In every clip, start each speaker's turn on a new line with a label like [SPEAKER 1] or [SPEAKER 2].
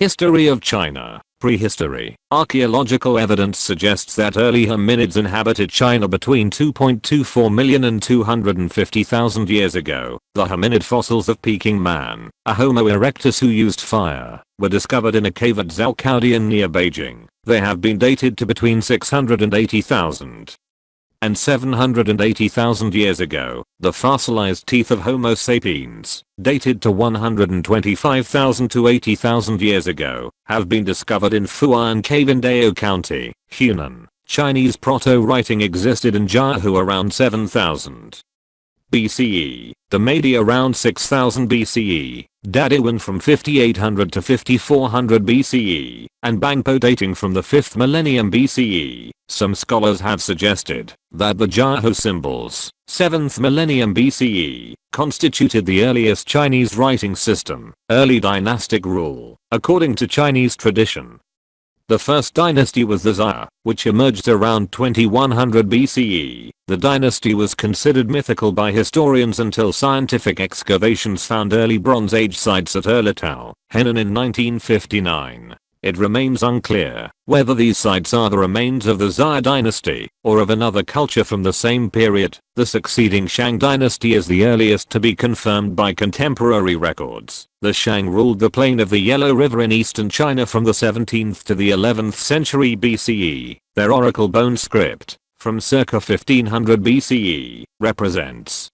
[SPEAKER 1] History of China. Prehistory. Archaeological evidence suggests that early hominids inhabited China between 2.24 million and 250,000 years ago. The hominid fossils of Peking man, a Homo erectus who used fire, were discovered in a cave at Zhoukoudian near Beijing. They have been dated to between 680,000 and 780,000 years ago. The fossilized teeth of Homo sapiens, dated to 125,000 to 80,000 years ago, have been discovered in Fuan Cave in Dao County, Hunan. Chinese proto-writing existed in Jiahu around 7000 BCE, Damadi around 6000 BCE, Dadiwan from 5800 to 5400 BCE, and Bangpo dating from the 5th millennium BCE. Some scholars have suggested that the Jiahu symbols, 7th millennium BCE, constituted the earliest Chinese writing system. Early dynastic rule. According to Chinese tradition, the first dynasty was the Xia, which emerged around 2100 BCE. The dynasty was considered mythical by historians until scientific excavations found early Bronze Age sites at Erlitau, Henan in 1959. It remains unclear whether these sites are the remains of the Xia dynasty or of another culture from the same period. The succeeding Shang dynasty is the earliest to be confirmed by contemporary records. The Shang ruled the plain of the Yellow River in eastern China from the 17th to the 11th century BCE. Their oracle bone script, from circa 1500 BCE, represents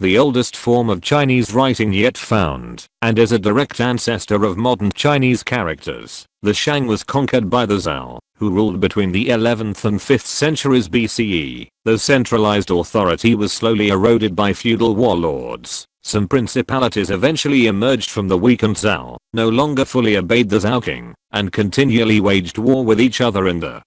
[SPEAKER 1] the oldest form of Chinese writing yet found, and is a direct ancestor of modern Chinese characters. The Shang was conquered by the Zhao, who ruled between the 11th and 5th centuries BCE. Though centralized authority was slowly eroded by feudal warlords, some principalities eventually emerged from the weakened Zhao, no longer fully obeyed the Zhao king, and continually waged war with each other in the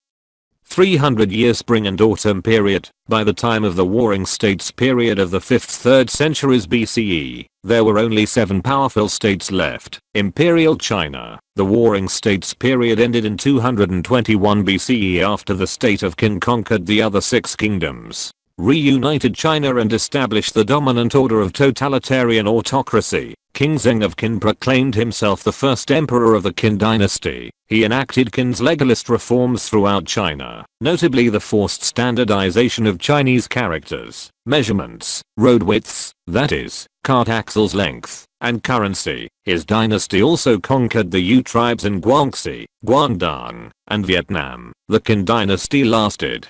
[SPEAKER 1] 300-year spring and autumn period. By the time of the Warring States period of the 5th-3rd centuries BCE, there were only 7 powerful states left. Imperial China. The Warring States period ended in 221 BCE after the state of Qin conquered the other 6 kingdoms, reunited China and established the dominant order of totalitarian autocracy. King Zheng of Qin proclaimed himself the first emperor of the Qin dynasty. He enacted Qin's legalist reforms throughout China, notably the forced standardization of Chinese characters, measurements, road widths, that is, cart axles length, and currency. His dynasty also conquered the Yu tribes in Guangxi, Guangdong, and Vietnam. The Qin dynasty lasted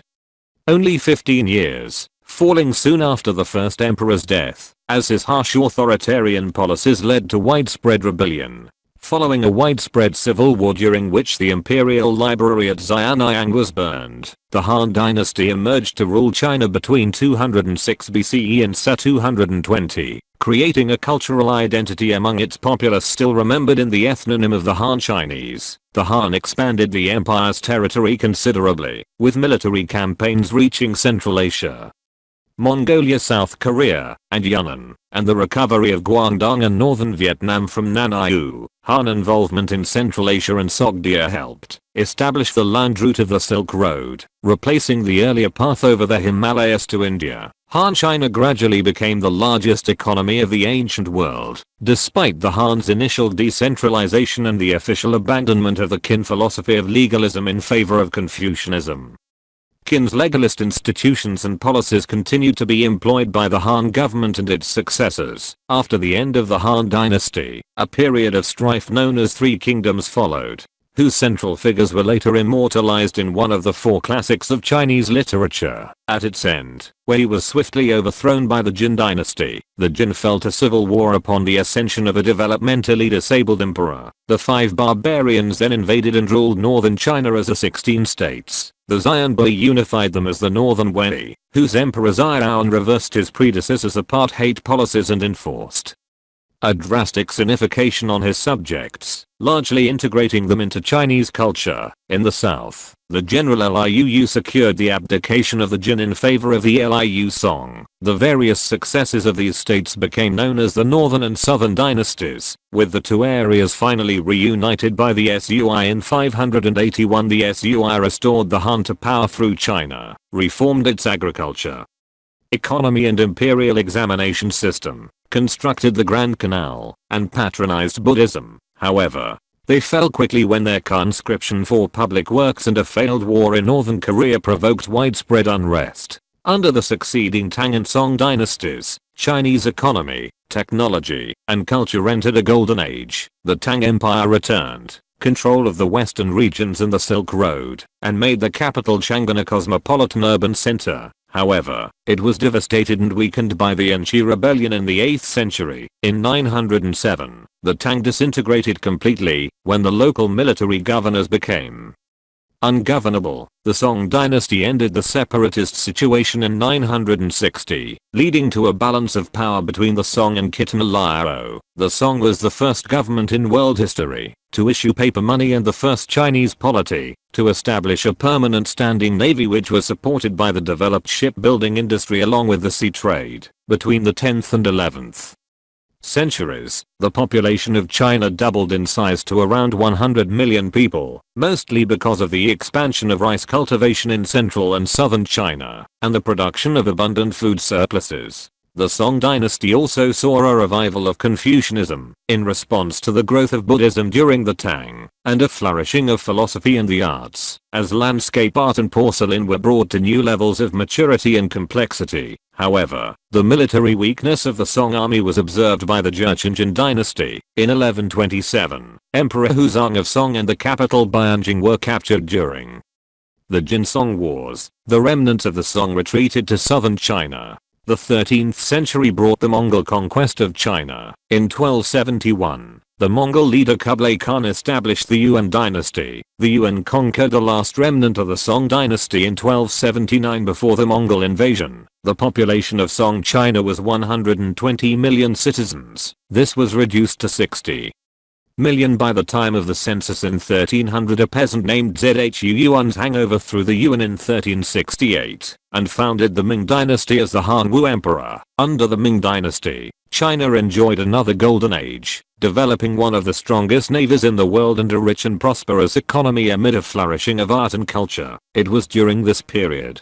[SPEAKER 1] only 15 years, falling soon after the first emperor's death, as his harsh authoritarian policies led to widespread rebellion. Following a widespread civil war during which the imperial library at Xianyang was burned, the Han dynasty emerged to rule China between 206 BCE and 220, creating a cultural identity among its populace still remembered in the ethnonym of the Han Chinese. The Han expanded the empire's territory considerably, with military campaigns reaching Central Asia, Mongolia, South Korea, and Yunnan, and the recovery of Guangdong and northern Vietnam from Nanayu. Han involvement in Central Asia and Sogdia helped establish the land route of the Silk Road, replacing the earlier path over the Himalayas to India. Han China gradually became the largest economy of the ancient world, despite the Han's initial decentralization and the official abandonment of the Qin philosophy of legalism in favor of Confucianism. Qin's legalist institutions and policies continued to be employed by the Han government and its successors. After the end of the Han dynasty, a period of strife known as Three Kingdoms followed, whose central figures were later immortalized in one of the 4 classics of Chinese literature. At its end, where he was swiftly overthrown by the Jin dynasty, the Jin felt a civil war upon the ascension of a developmentally disabled emperor. The 5 barbarians then invaded and ruled northern China as the 16 states. The Xianbei unified them as the Northern Wei, whose emperor Xiaoan reversed his predecessor's apartheid policies and enforced a drastic sinification on his subjects, largely integrating them into Chinese culture. In the south, the general Liu secured the abdication of the Jin in favor of the Liu Song. The various successors of these states became known as the Northern and Southern dynasties, with the 2 areas finally reunited by the Sui in 581. The Sui restored the Han to power through China, reformed its agriculture, economy and imperial examination system, constructed the Grand Canal, and patronized Buddhism. However, They fell quickly when their conscription for public works and a failed war in northern Korea provoked widespread unrest. Under the succeeding Tang and Song dynasties, Chinese economy, technology, and culture entered a golden age. The Tang Empire returned control of the western regions and the Silk Road, and made the capital Chang'an a cosmopolitan urban center. However, it was devastated and weakened by the Yanqi Rebellion in the 8th century. In 907, the Tang disintegrated completely when the local military governors became ungovernable. The Song dynasty ended the separatist situation in 960, leading to a balance of power between the Song and Khitan Liao. The Song was the first government in world history to issue paper money and the first Chinese polity to establish a permanent standing navy which was supported by the developed shipbuilding industry along with the sea trade. Between the 10th and 11th centuries, the population of China doubled in size to around 100 million people, mostly because of the expansion of rice cultivation in central and southern China, and the production of abundant food surpluses. The Song dynasty also saw a revival of Confucianism, in response to the growth of Buddhism during the Tang, and a flourishing of philosophy and the arts, as landscape art and porcelain were brought to new levels of maturity and complexity. However, the military weakness of the Song army was observed by the Jurchen dynasty. In 1127, Emperor Huzong of Song and the capital Bianjing were captured during the Jin-Song Wars. The remnants of the Song retreated to southern China. The 13th century brought the Mongol conquest of China. In 1271, the Mongol leader Kublai Khan established the Yuan dynasty. The Yuan conquered the last remnant of the Song dynasty in 1279 before the Mongol invasion. The population of Song China was 120 million citizens. This was reduced to 60 million by the time of the census in 1300. A peasant named Zhu Yuanzhang overthrew the Yuan in 1368 and founded the Ming dynasty as the Han Wu Emperor. Under the Ming dynasty, China enjoyed another golden age, developing one of the strongest navies in the world and a rich and prosperous economy amid a flourishing of art and culture. It was during this period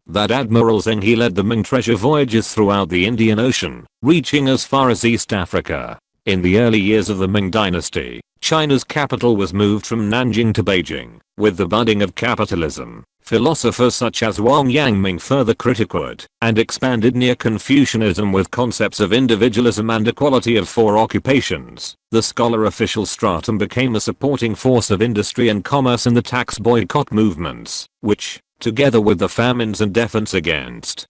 [SPEAKER 1] that Admiral Zheng He led the Ming treasure voyages throughout the Indian Ocean, reaching as far as East Africa. In the early years of the Ming dynasty, China's capital was moved from Nanjing to Beijing. With the budding of capitalism, philosophers such as Wang Yangming further critiqued and expanded Neo-Confucianism with concepts of individualism and equality of four occupations. The scholar official stratum became a supporting force of industry and commerce in the tax boycott movements, which, together with the famines and defense against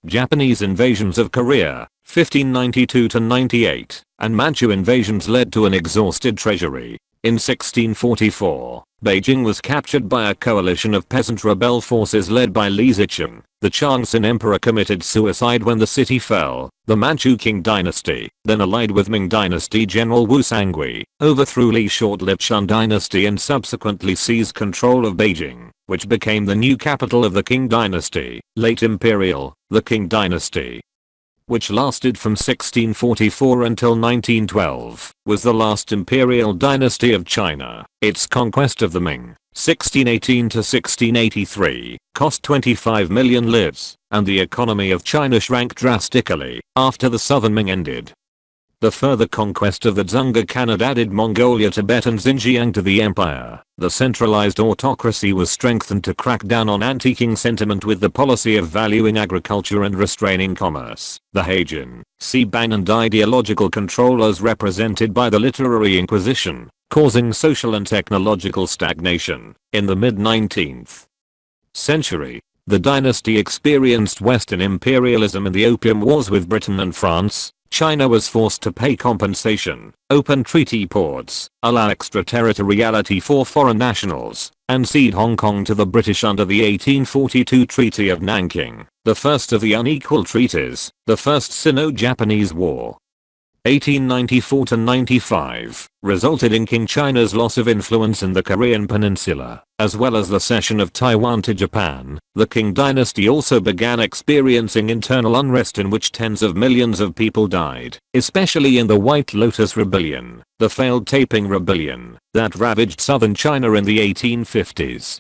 [SPEAKER 1] Japanese invasions of Korea, 1592-98, and Manchu invasions led to an exhausted treasury. In 1644, Beijing was captured by a coalition of peasant rebel forces led by Li Zicheng. The Changxin emperor committed suicide when the city fell. The Manchu Qing dynasty, then allied with Ming dynasty general Wu Sangui, overthrew Li's short-lived Shun dynasty and subsequently seized control of Beijing, which became the new capital of the Qing dynasty. Late Imperial, the Qing dynasty, which lasted from 1644 until 1912, was the last imperial dynasty of China. Its conquest of the Ming, 1618 to 1683, cost 25 million lives, and the economy of China shrank drastically after the Southern Ming ended. The further conquest of the Dzunga Khanate added Mongolia, Tibet and Xinjiang to the empire. The centralized autocracy was strengthened to crack down on anti-king sentiment with the policy of valuing agriculture and restraining commerce. The Heijin, Siban and ideological controllers represented by the literary inquisition, causing social and technological stagnation. In the mid-19th century, the dynasty experienced Western imperialism and the Opium Wars with Britain and France. China was forced to pay compensation, open treaty ports, allow extraterritoriality for foreign nationals, and cede Hong Kong to the British under the 1842 Treaty of Nanking, the first of the unequal treaties, the First Sino-Japanese War. 1894-95, resulted in King China's loss of influence in the Korean peninsula, as well as the cession of Taiwan to Japan. The Qing dynasty also began experiencing internal unrest in which tens of millions of people died, especially in the White Lotus Rebellion, the failed Taiping Rebellion, that ravaged southern China in the 1850s.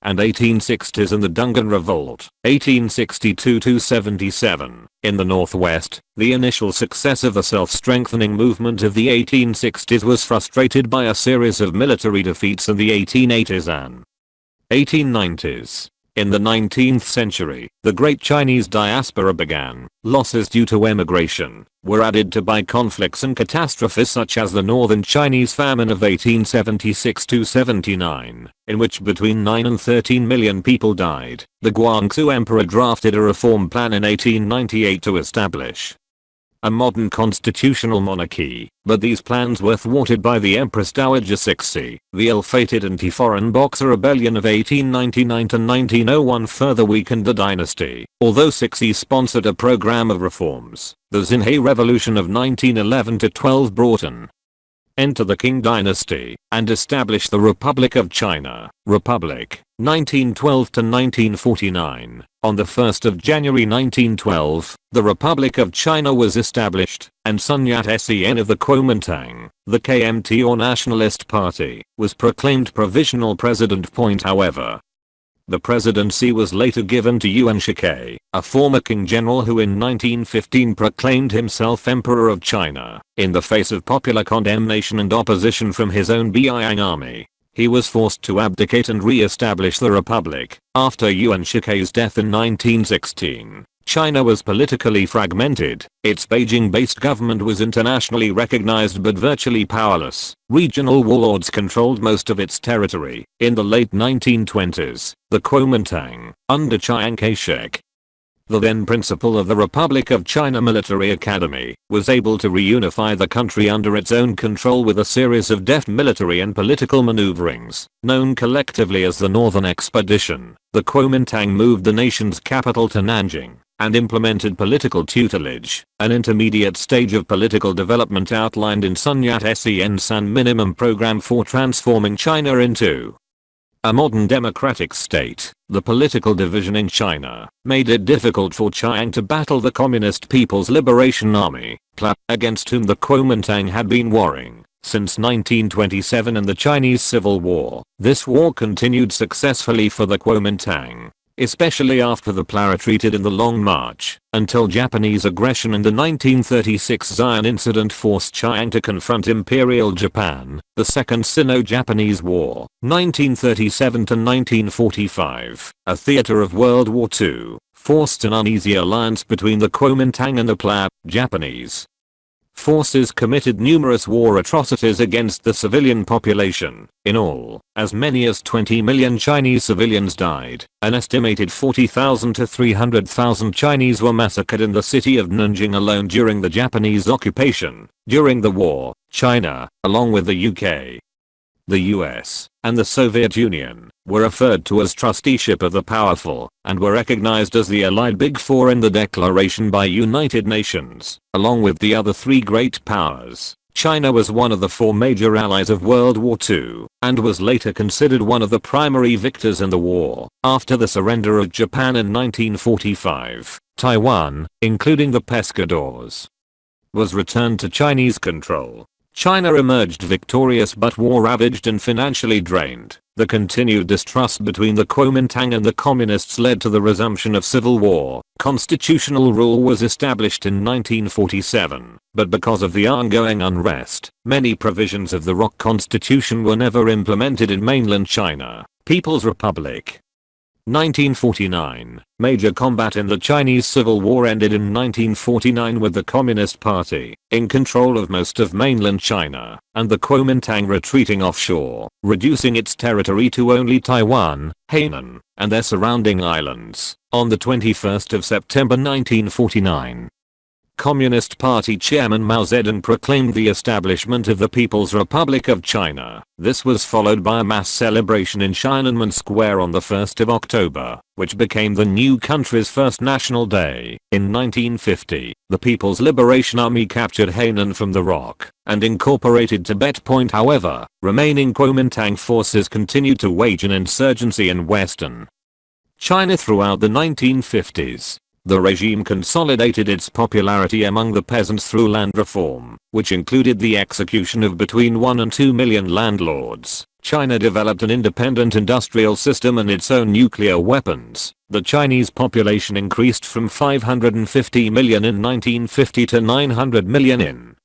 [SPEAKER 1] and 1860s in the Dungan Revolt, 1862-77. In the Northwest, the initial success of the self-strengthening movement of the 1860s was frustrated by a series of military defeats in the 1880s and 1890s. In the 19th century, the Great Chinese Diaspora began. Losses due to emigration were added to by conflicts and catastrophes such as the Northern Chinese Famine of 1876-79, in which between 9 and 13 million people died. The Guangxu Emperor drafted a reform plan in 1898 to establish a modern constitutional monarchy, but these plans were thwarted by the Empress Dowager Cixi. The ill-fated anti-foreign Boxer Rebellion of 1899-1901 further weakened the dynasty. Although Cixi sponsored a program of reforms, the Xinhai Revolution of 1911-12 brought an end to the Qing dynasty and established the Republic of China. Republic, 1912-1949. On the 1st of January 1912, the Republic of China was established, and Sun Yat-sen of the Kuomintang, the KMT or Nationalist Party, was proclaimed provisional president. However, the presidency was later given to Yuan Shikai, a former king general who in 1915 proclaimed himself Emperor of China. In the face of popular condemnation and opposition from his own Beiyang army, he was forced to abdicate and re-establish the republic. After Yuan Shikai's death in 1916, China was politically fragmented. Its Beijing-based government was internationally recognized but virtually powerless. Regional warlords controlled most of its territory. In the late 1920s, the Kuomintang, under Chiang Kai-shek, the then principal of the Republic of China Military Academy, was able to reunify the country under its own control with a series of deft military and political maneuverings. Known collectively as the Northern Expedition, the Kuomintang moved the nation's capital to Nanjing and implemented political tutelage, an intermediate stage of political development outlined in Sun Yat-sen's San Minimum Program for transforming China into a modern democratic state. The political division in China made it difficult for Chiang to battle the Communist People's Liberation Army, PLA, against whom the Kuomintang had been warring since 1927 in the Chinese Civil War. This war continued successfully for the Kuomintang, especially after the PLA retreated in the Long March, until Japanese aggression in the 1936 Xi'an incident forced Chiang to confront Imperial Japan. The Second Sino-Japanese War, 1937-1945, a theater of World War II, forced an uneasy alliance between the Kuomintang and the PLA. Japanese forces committed numerous war atrocities against the civilian population. In all, as many as 20 million Chinese civilians died. An estimated 40,000 to 300,000 Chinese were massacred in the city of Nanjing alone during the Japanese occupation. During the war, China, along with the UK, the US, and the Soviet Union, were referred to as trusteeship of the powerful, and were recognized as the allied Big Four in the declaration by United Nations. Along with the other three great powers, China was one of the four major allies of World War II, and was later considered one of the primary victors in the war. After the surrender of Japan in 1945, Taiwan, including the Pescadores, was returned to Chinese control. China emerged victorious but war-ravaged and financially drained. The continued distrust between the Kuomintang and the communists led to the resumption of civil war. Constitutional rule was established in 1947, but because of the ongoing unrest, many provisions of the ROC Constitution were never implemented in mainland China. People's Republic, 1949. Major combat in the Chinese Civil War ended in 1949 with the Communist Party in control of most of mainland China, and the Kuomintang retreating offshore, reducing its territory to only Taiwan, Hainan, and their surrounding islands. On the 21st of September 1949, Communist Party Chairman Mao Zedong proclaimed the establishment of the People's Republic of China. This was followed by a mass celebration in Tiananmen Square on the 1st of October, which became the new country's first national day. In 1950, the People's Liberation Army captured Hainan from the ROC and incorporated Tibet. However, remaining Kuomintang forces continued to wage an insurgency in western China throughout the 1950s. The regime consolidated its popularity among the peasants through land reform, which included the execution of between 1 and 2 million landlords, China developed an independent industrial system and its own nuclear weapons. The Chinese population increased from 550 million in 1950 to 900 million in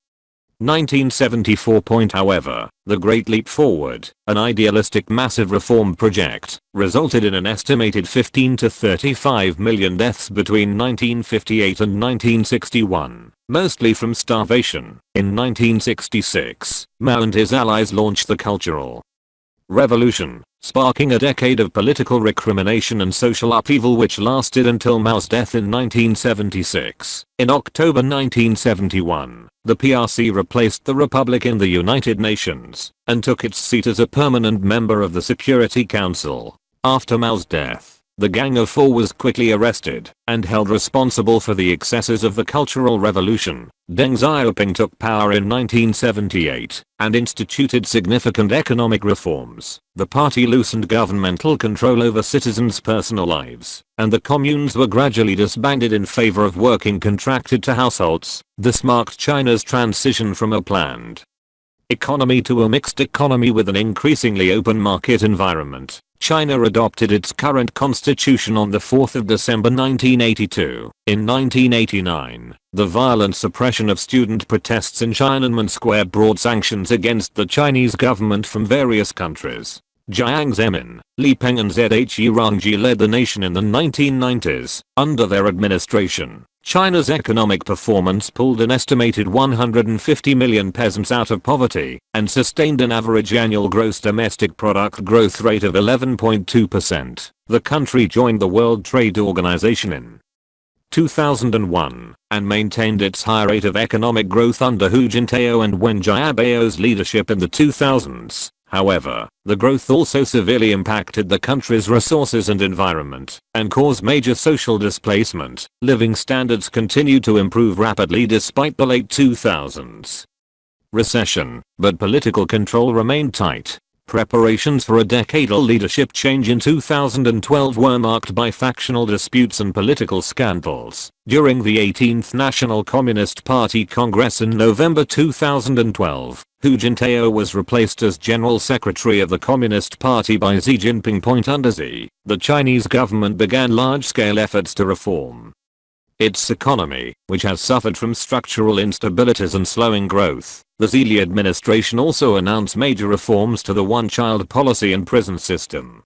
[SPEAKER 1] 1974. However, the Great Leap Forward, an idealistic massive reform project, resulted in an estimated 15 to 35 million deaths between 1958 and 1961, mostly from starvation. In 1966, Mao and his allies launched the Cultural Revolution, sparking a decade of political recrimination and social upheaval which lasted until Mao's death in 1976. In October 1971, the PRC replaced the Republic in the United Nations and took its seat as a permanent member of the Security Council. After Mao's death, the Gang of Four was quickly arrested and held responsible for the excesses of the Cultural Revolution. Deng Xiaoping took power in 1978 and instituted significant economic reforms. The party loosened governmental control over citizens' personal lives, and the communes were gradually disbanded in favor of working contracted to households. This marked China's transition from a planned economy to a mixed economy with an increasingly open market environment. China adopted its current constitution on the 4th of December 1982. In 1989, the violent suppression of student protests in Tiananmen Square brought sanctions against the Chinese government from various countries. Jiang Zemin, Li Peng and Zhe Rongji led the nation in the 1990s. Under their administration, China's economic performance pulled an estimated 150 million peasants out of poverty and sustained an average annual gross domestic product growth rate of 11.2%. The country joined the World Trade Organization in 2001 and maintained its high rate of economic growth under Hu Jintao and Wen Jiabao's leadership in the 2000s. However, the growth also severely impacted the country's resources and environment and caused major social displacement. Living standards continued to improve rapidly despite the late 2000s recession, but political control remained tight. Preparations for a decadal leadership change in 2012 were marked by factional disputes and political scandals. During the 18th National Communist Party Congress in November 2012, Hu Jintao was replaced as General Secretary of the Communist Party by Xi Jinping. Under Xi, the Chinese government began large-scale efforts to reform its economy, which has suffered from structural instabilities and slowing growth. The Xi administration also announced major reforms to the one-child policy and prison system.